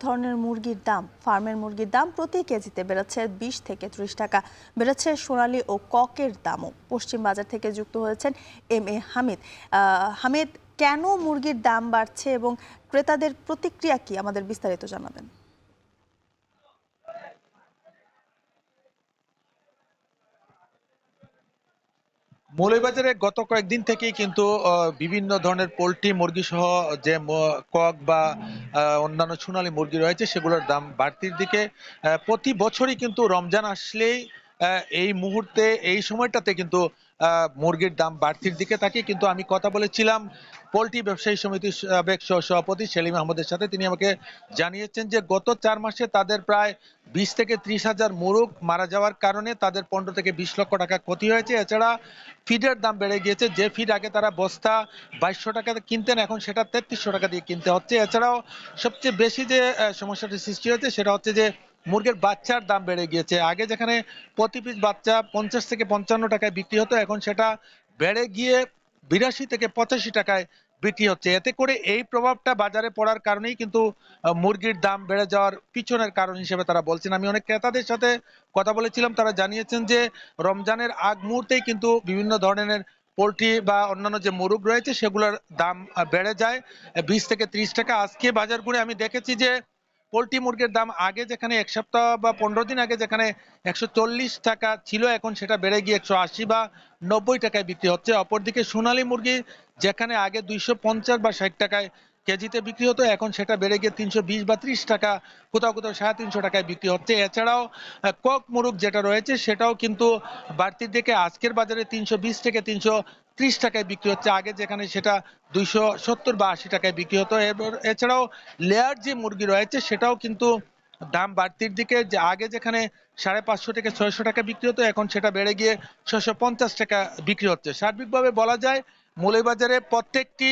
ধরনের মুরগির দাম। ফার্মের মুরগির দাম প্রতি কেজিতে বেড়েছে 20 থেকে 30 টাকা। বেড়েছে সোনালী ও ককের দামও। পশ্চিম বাজার থেকে যুক্ত হয়েছেন এম.এ. হামিদ। হামিদ, কেন মুরগির দাম বাড়ছে এবং ক্রেতাদের প্রতিক্রিয়া কি, আমাদের বিস্তারিত জানাবেন। মৌলভীবাজারে গত কয়েকদিন থেকেই কিন্তু বিভিন্ন ধরনের পোল্ট্রি মুরগি সহ যে কক বা অন্যান্য সোনালী মুরগি রয়েছে সেগুলোর দাম বাড়তির দিকে। প্রতি বছরই কিন্তু রমজান আসলেই এই মুহূর্তে এই সময়টাতে কিন্তু মুরগির দাম বাড়তির দিকে থাকে। কিন্তু আমি কথা বলেছিলাম পোল্ট্রি ব্যবসায়ী সমিতির সাবেক সভাপতি সেলিম আহমদের সাথে। তিনি আমাকে জানিয়েছেন যে গত 4 মাসে তাদের প্রায় 20 থেকে 30 হাজার মোরগ মারা যাওয়ার কারণে তাদের 15 থেকে 20 লক্ষ টাকা ক্ষতি হয়েছে। এছাড়া ফিডের দাম বেড়ে গিয়েছে। যে ফিড আগে তারা বস্তা 2200 টাকা কিনতেন, এখন সেটা 3300 টাকা দিয়ে কিনতে হচ্ছে। এছাড়াও সবচেয়ে বেশি যে সমস্যাটি সৃষ্টি হয়েছে সেটা হচ্ছে যে মুরগির বাচ্চার দাম বেড়ে গিয়েছে। আগে যেখানে প্রতি পিস বাচ্চা 50 থেকে 55 টাকায় বিক্রি হতো, এখন সেটা বেড়ে গিয়ে 82 থেকে 85 টাকায় বিক্রি হচ্ছে। এতে করে এই প্রভাবটা বাজারে পড়ার কারণেই কিন্তু মুরগির দাম বেড়ে যাওয়ার পিছনের কারণ হিসেবে তারা বলছেন। আমি অনেক ক্রেতাদের সাথে কথা বলেছিলাম, তারা জানিয়েছেন যে রমজানের আগ মুহূর্তেই কিন্তু বিভিন্ন ধরনের পোলট্রি বা অন্যান্য যে মুরগ রয়েছে সেগুলোর দাম বেড়ে যায় 20 থেকে 30 টাকা। আজকে বাজার ঘুরে আমি দেখেছি যে পোলট্রি মুরগির দাম আগে যেখানে 1 সপ্তাহ বা 15 দিন আগে যেখানে 140 টাকা ছিল, এখন সেটা বেড়ে গিয়ে 180 বা 90 টাকায় বিক্রি হচ্ছে। অপরদিকে সোনালী মুরগি যেখানে আগে 250 বা 60 টাকায় কেজিতে বিক্রি হতো, এখন সেটা বেড়ে গিয়ে 320 বা 30 টাকা, কোথাও কোথাও 350 টাকায় বিক্রি হচ্ছে। এছাড়াও কক মুরগ যেটা রয়েছে সেটাও কিন্তু বাড়তির দিকে। আজকের বাজারে 320 থেকে 330 টাকায় বিক্রি হচ্ছে, আগে যেখানে সেটা 270 বা 80 টাকায় বিক্রি হতো। এছাড়াও লেয়ার যে মুরগি রয়েছে সেটাও কিন্তু দাম বাড়তির দিকে। যে আগে যেখানে 550 থেকে 600 টাকা বিক্রি হতো, এখন সেটা বেড়ে গিয়ে 650 টাকা বিক্রি হচ্ছে। সার্বিকভাবে বলা যায় মৌলভীবাজারে প্রত্যেকটি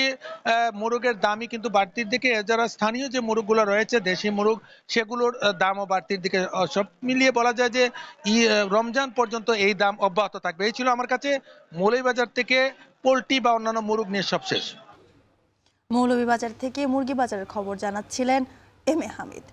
মোরগের দামই কিন্তু বাড়তির দিকে। যারা স্থানীয় যে মোরগগুলো রয়েছে দেশি মোরগ, সেগুলোর দামও বাড়তির দিকে। সব মিলিয়ে বলা যায় যে রমজান পর্যন্ত এই দাম অব্যাহত থাকবে। এই ছিল আমার কাছে মৌলভীবাজার থেকে পোল্ট্রি বা অন্যান্য মোরগ নিয়ে সবশেষ। মৌলভীবাজার থেকে মুরগি বাজারের খবর জানাচ্ছিলেন এম.এ. হামিদ।